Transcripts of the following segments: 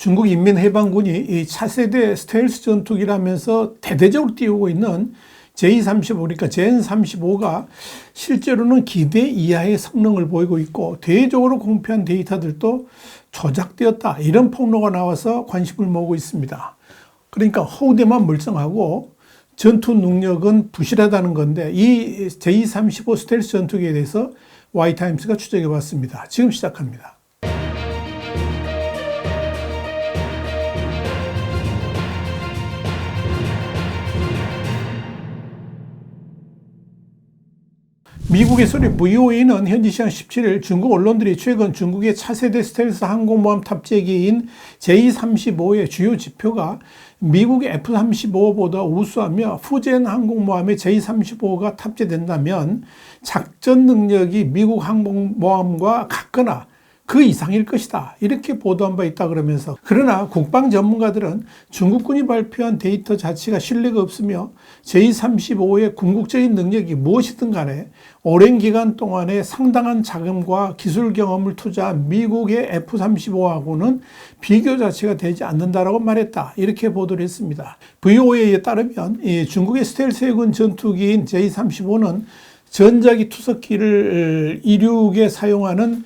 중국 인민해방군이 이 차세대 스텔스 전투기라면서 대대적으로 띄우고 있는 J-35, 그러니까 젠-35가 실제로는 기대 이하의 성능을 보이고 있고 대외적으로 공표한 데이터들도 조작되었다, 이런 폭로가 나와서 관심을 모으고 있습니다. 그러니까 허우대만 멀쩡하고 전투 능력은 부실하다는 건데, 이 J-35 스텔스 전투기에 대해서 Y타임스가 추적해 봤습니다. 지금 시작합니다. 미국의 소리 VOA는 현지 시간 17일 중국 언론들이 최근 중국의 차세대 스텔스 항공모함 탑재기인 J-35의 주요 지표가 미국의 F-35보다 우수하며 후젠 항공모함에 J-35가 탑재된다면 작전 능력이 미국 항공모함과 같거나 그 이상일 것이다, 이렇게 보도한 바 있다 그러면서, 그러나 국방 전문가들은 중국군이 발표한 데이터 자체가 신뢰가 없으며 J-35의 궁극적인 능력이 무엇이든 간에 오랜 기간 동안에 상당한 자금과 기술 경험을 투자한 미국의 F-35하고는 비교 자체가 되지 않는다라고 말했다, 이렇게 보도를 했습니다. VOA에 따르면 중국의 스텔스 해군 전투기인 J-35는 전자기 투석기를 이륙에 사용하는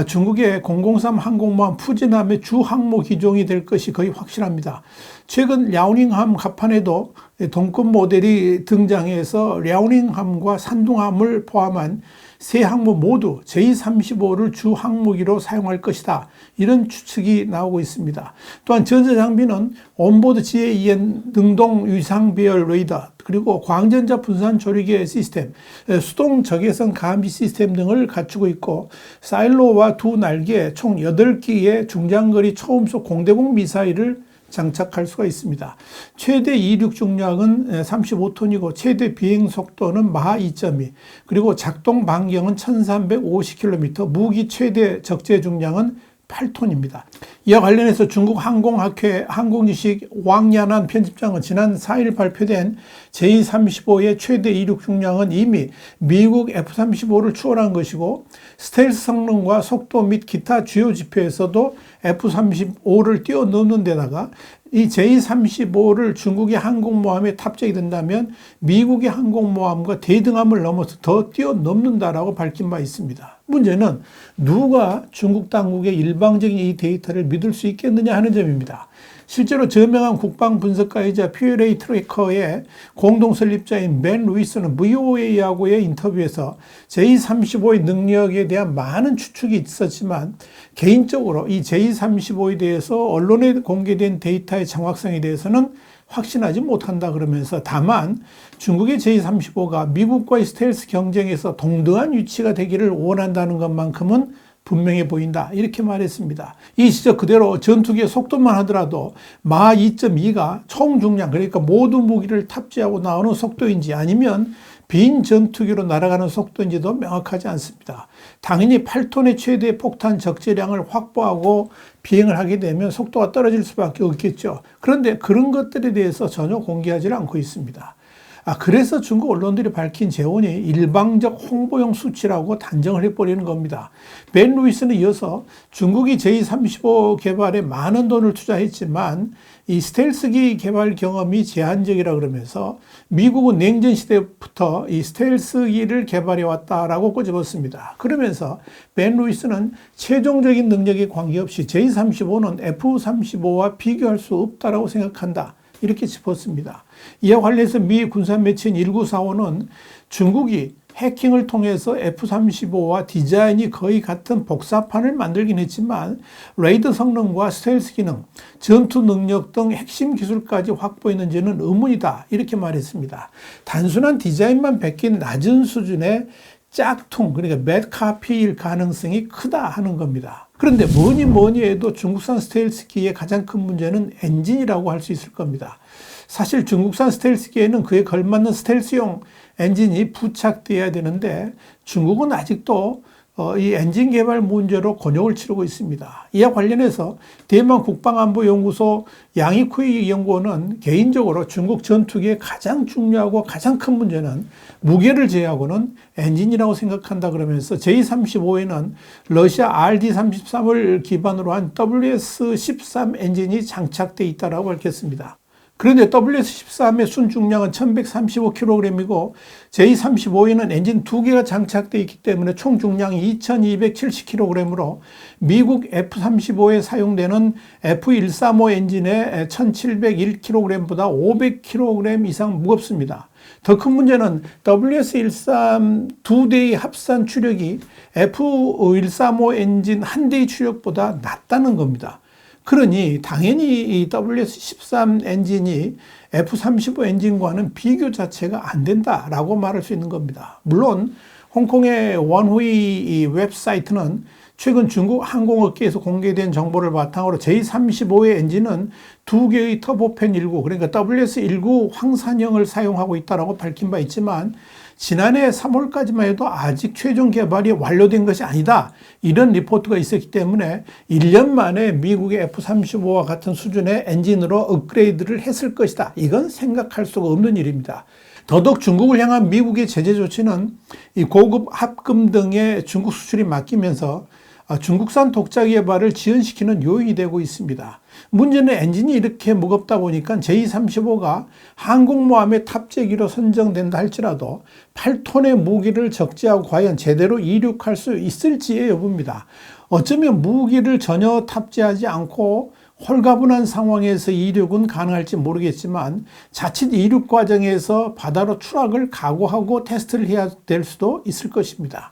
중국의 003 항공모함 푸진함의 주 항모 기종이 될 것이 거의 확실합니다. 최근 랴오닝함 갑판에도 동급 모델이 등장해서 랴오닝함과 산둥함을 포함한 세 항모 모두 J-35를 주 항모기로 사용할 것이다, 이런 추측이 나오고 있습니다. 또한 전자장비는 온보드 GAN 능동 위상 배열 레이더, 그리고 광전자 분산 조리개 시스템, 수동 적외선 감지 시스템 등을 갖추고 있고, 사일로와 두 날개 총 8기의 중장거리 초음속 공대공 미사일을 장착할 수가 있습니다. 최대 이륙 중량은 35톤이고 최대 비행 속도는 마하 2.2, 그리고 작동 반경은 1350km, 무기 최대 적재 중량은 8톤입니다. 이와 관련해서 중국 항공학회 항공지식 왕야난 편집장은 지난 4일 발표된 J-35의 최대 이륙 중량은 이미 미국 F-35를 추월한 것이고, 스텔스 성능과 속도 및 기타 주요 지표에서도 F-35를 뛰어넘는 데다가 이 J-35를 중국의 항공모함에 탑재하게 된다면 미국의 항공모함과 대등함을 넘어서 더 뛰어넘는다라고 밝힌 바 있습니다. 문제는 누가 중국 당국의 일방적인 이 데이터를 믿을 수 있겠느냐 하는 점입니다. 실제로 저명한 국방 분석가이자 PLA 트래커의 공동 설립자인 맨 루이스는 VOA하고의 인터뷰에서 J-35의 능력에 대한 많은 추측이 있었지만 개인적으로 이 J-35에 대해서 언론에 공개된 데이터의 정확성에 대해서는 확신하지 못한다 그러면서, 다만 중국의 J-35가 미국과의 스텔스 경쟁에서 동등한 위치가 되기를 원한다는 것만큼은 분명해 보인다, 이렇게 말했습니다. 이 지적 그대로 전투기의 속도만 하더라도 마하 2.2가 총 중량, 그러니까 모든 무기를 탑재하고 나오는 속도인지 아니면 빈 전투기로 날아가는 속도인지도 명확하지 않습니다. 당연히 8톤의 최대 폭탄 적재량을 확보하고 비행을 하게 되면 속도가 떨어질 수밖에 없겠죠. 그런데 그런 것들에 대해서 전혀 공개하지 않고 있습니다. 그래서 중국 언론들이 밝힌 재원이 일방적 홍보용 수치라고 단정을 해버리는 겁니다. 맨 루이스는 이어서 중국이 J-35 개발에 많은 돈을 투자했지만 이 스텔스기 개발 경험이 제한적이라 그러면서 미국은 냉전 시대부터 이 스텔스기를 개발해 왔다라고 꼬집었습니다. 그러면서 맨 루이스는 최종적인 능력에 관계없이 J-35는 F-35와 비교할 수 없다라고 생각한다, 이렇게 짚었습니다. 이와 관련해서 미 군사 매체인 1945는 중국이 해킹을 통해서 F-35와 디자인이 거의 같은 복사판을 만들긴 했지만 레이더 성능과 스텔스 기능, 전투 능력 등 핵심 기술까지 확보했는지는 의문이다, 이렇게 말했습니다. 단순한 디자인만 베낀 낮은 수준의 짝퉁, 그러니까 맷카피일 가능성이 크다 하는 겁니다. 그런데 뭐니 해도 중국산 스텔스기의 가장 큰 문제는 엔진이라고 할 수 있을 겁니다. 사실 중국산 스텔스기에는 그에 걸맞는 스텔스용 엔진이 부착되어야 되는데 중국은 아직도 이 엔진 개발 문제로 곤욕을 치르고 있습니다. 이와 관련해서 대만 국방안보연구소 양이쿠이 연구원은 개인적으로 중국 전투기의 가장 중요하고 가장 큰 문제는 무게를 제외하고는 엔진이라고 생각한다 그러면서 J-35에는 러시아 RD-33을 기반으로 한 WS-13 엔진이 장착되어 있다고 밝혔습니다. 그런데 WS-13의 순중량은 1135kg이고 J-35에는 엔진 2개가 장착되어 있기 때문에 총 중량이 2270kg으로 미국 F-35에 사용되는 F-135 엔진의 1701kg보다 500kg 이상 무겁습니다. 더 큰 문제는 WS-13 2대의 합산 추력이 F-135 엔진 1대의 추력보다 낮다는 겁니다. 그러니 당연히 이 WS-13 엔진이 F-35 엔진과는 비교 자체가 안 된다라고 말할 수 있는 겁니다. 물론 홍콩의 원후이 웹사이트는 최근 중국 항공업계에서 공개된 정보를 바탕으로 J-35의 엔진은 2개의 터보팬 19, 그러니까 WS-19 황산형을 사용하고 있다고 밝힌 바 있지만 지난해 3월까지만 해도 아직 최종 개발이 완료된 것이 아니다. 이런 리포트가 있었기 때문에 1년 만에 미국의 F-35와 같은 수준의 엔진으로 업그레이드를 했을 것이다. 이건 생각할 수가 없는 일입니다. 더더욱 중국을 향한 미국의 제재 조치는 이 고급 합금 등의 중국 수출이 막히면서 중국산 독자 개발을 지연시키는 요인이 되고 있습니다. 문제는 엔진이 이렇게 무겁다 보니까 J-35가 항공모함의 탑재기로 선정된다 할지라도 8톤의 무기를 적재하고 과연 제대로 이륙할 수 있을지의 여부입니다. 어쩌면 무기를 전혀 탑재하지 않고 홀가분한 상황에서 이륙은 가능할지 모르겠지만 자칫 이륙 과정에서 바다로 추락을 각오하고 테스트를 해야 될 수도 있을 것입니다.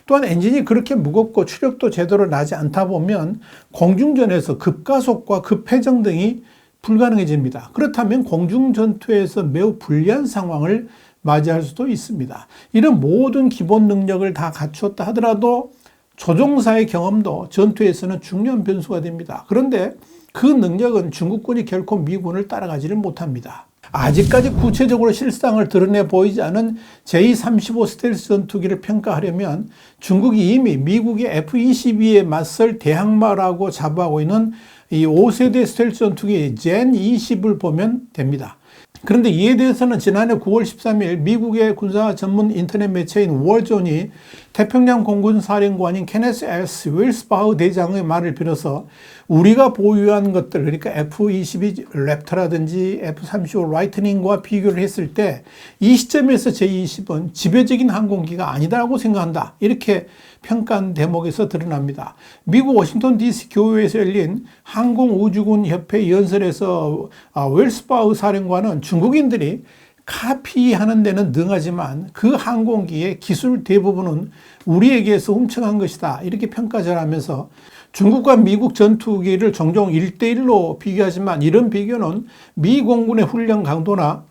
또한 엔진이 그렇게 무겁고 추력도 제대로 나지 않다 보면 공중전에서 급가속과 급회전 등이 불가능해집니다. 그렇다면 공중전투에서 매우 불리한 상황을 맞이할 수도 있습니다. 이런 모든 기본 능력을 다 갖추었다 하더라도 조종사의 경험도 전투에서는 중요한 변수가 됩니다. 그런데 그 능력은 중국군이 결코 미군을 따라가지를 못합니다. 아직까지 구체적으로 실상을 드러내 보이지 않은 J-35 스텔스 전투기를 평가하려면 중국이 이미 미국의 F-22에 맞설 대항마라고 자부하고 있는 이 5세대 스텔스 전투기 젠-20을 보면 됩니다. 그런데 이에 대해서는 지난해 9월 13일 미국의 군사 전문 인터넷 매체인 월존이 태평양 공군 사령관인 케네스 S. 윌스바흐 대장의 말을 빌어서 우리가 보유한 것들, 그러니까 F-22 랩터라든지 F-35 라이트닝과 비교를 했을 때 이 시점에서 J-20은 지배적인 항공기가 아니다라고 생각한다. 이렇게 평가한 대목에서 드러납니다. 미국 워싱턴 DC 교회에서 열린 항공우주군 협회 연설에서 웰스바흐 사령관은 중국인들이 카피하는 데는 능하지만 그 항공기의 기술 대부분은 우리에게서 훔쳐간 것이다. 이렇게 평가절하면서 중국과 미국 전투기를 종종 1대1로 비교하지만 이런 비교는 미 공군의 훈련 강도나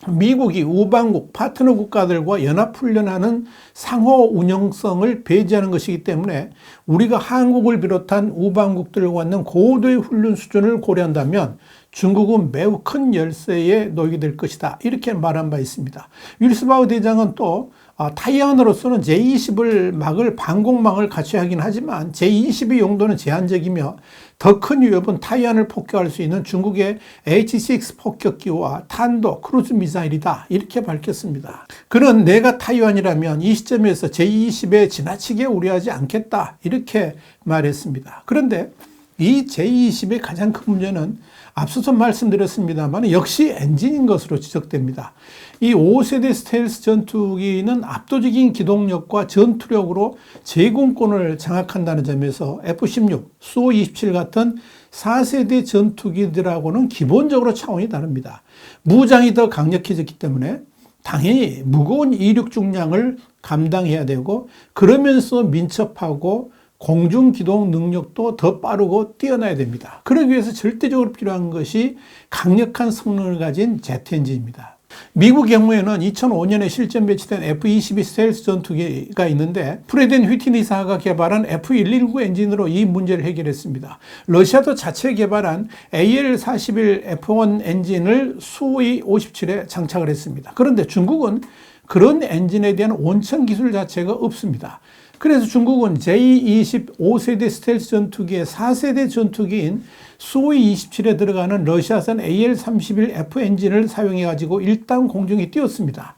미국이 우방국 파트너 국가들과 연합훈련하는 상호 운영성을 배제하는 것이기 때문에 우리가 한국을 비롯한 우방국들과는 고도의 훈련 수준을 고려한다면 중국은 매우 큰 열세에 놓이게 될 것이다. 이렇게 말한 바 있습니다. 윌스바흐 대장은 또 타이완으로서는 J-20을 막을 방공망을 갖춰야 하긴 하지만 J-20의 용도는 제한적이며 더 큰 위협은 타이완을 폭격할 수 있는 중국의 H-6 폭격기와 탄도 크루즈 미사일이다. 이렇게 밝혔습니다. 그는 내가 타이완이라면 이 시점에서 J-20에 지나치게 우려하지 않겠다. 이렇게 말했습니다. 그런데 이 J-20의 가장 큰 문제는 앞서서 말씀드렸습니다만 역시 엔진인 것으로 지적됩니다. 이 5세대 스텔스 전투기는 압도적인 기동력과 전투력으로 제공권을 장악한다는 점에서 F-16, Su-27 같은 4세대 전투기들하고는 기본적으로 차원이 다릅니다. 무장이 더 강력해졌기 때문에 당연히 무거운 이륙 중량을 감당해야 되고 그러면서 민첩하고 공중기동 능력도 더 빠르고 뛰어나야 됩니다. 그러기 위해서 절대적으로 필요한 것이 강력한 성능을 가진 제트 엔진입니다. 미국 경우에는 2005년에 실전 배치된 F-22 스텔스 전투기가 있는데 프레덴 휘트니사가 개발한 F-119 엔진으로 이 문제를 해결했습니다. 러시아도 자체 개발한 AL-41 F1 엔진을 Su-57에 장착을 했습니다. 그런데 중국은 그런 엔진에 대한 원천 기술 자체가 없습니다. 그래서 중국은 제25세대 스텔스 전투기의 4세대 전투기인 수호이 27에 들어가는 러시아산 AL-31F 엔진을 사용해가지고 일단 공중에 띄웠습니다.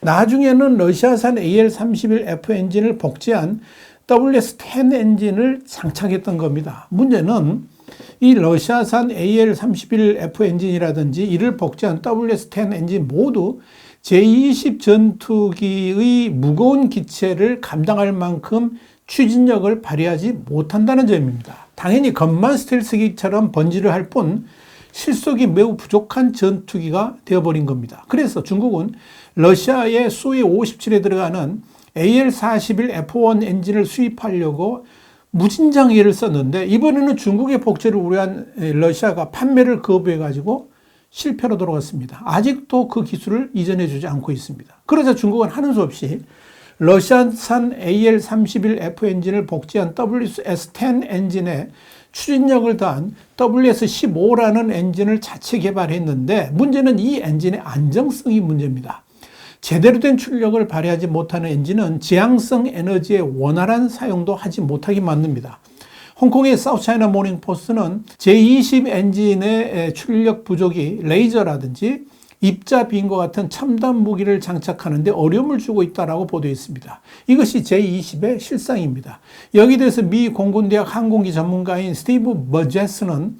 나중에는 러시아산 AL-31F 엔진을 복제한 WS-10 엔진을 장착했던 겁니다. 문제는 이 러시아산 AL-31F 엔진이라든지 이를 복제한 WS-10 엔진 모두 제20 전투기의 무거운 기체를 감당할 만큼 추진력을 발휘하지 못한다는 점입니다. 당연히 겉만 스텔스기처럼 번지를 할 뿐 실속이 매우 부족한 전투기가 되어버린 겁니다. 그래서 중국은 러시아의 수호이 57에 들어가는 AL-41F1 엔진을 수입하려고 무진장애를 썼는데 이번에는 중국의 복제를 우려한 러시아가 판매를 거부해가지고 실패로 돌아갔습니다. 아직도 그 기술을 이전해 주지 않고 있습니다. 그러자 중국은 하는 수 없이 러시아산 AL-31F 엔진을 복제한 WS-10 엔진에 추진력을 더한 WS-15라는 엔진을 자체 개발했는데 문제는 이 엔진의 안정성이 문제입니다. 제대로 된 출력을 발휘하지 못하는 엔진은 지향성 에너지의 원활한 사용도 하지 못하게 만듭니다. 홍콩의 사우스차이나 모닝포스트는 제20 엔진의 출력 부족이 레이저라든지 입자비인과 같은 첨단 무기를 장착하는 데 어려움을 주고 있다고 보도했습니다. 이것이 제20의 실상입니다. 여기에 대해서 미 공군대학 항공기 전문가인 스티브 버제스는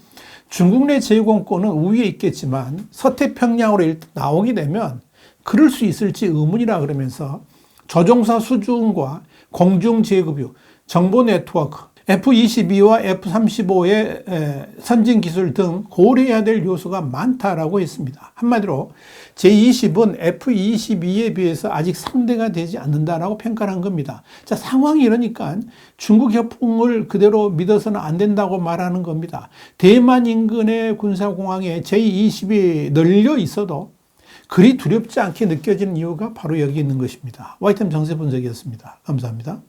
중국 내 제공권은 우위에 있겠지만 서태평양으로 나오게 되면 그럴 수 있을지 의문이라 그러면서 조종사 수준과 공중 제급유, 정보 네트워크, F-22와 F-35의 선진 기술 등 고려해야 될 요소가 많다라고 했습니다. 한마디로 제20은 F-22에 비해서 아직 상대가 되지 않는다라고 평가한 겁니다. 자, 상황이 이러니까 중국 협풍을 그대로 믿어서는 안 된다고 말하는 겁니다. 대만 인근의 군사공항에 제20이 널려 있어도 그리 두렵지 않게 느껴지는 이유가 바로 여기 있는 것입니다. YTN 정세 분석이었습니다. 감사합니다.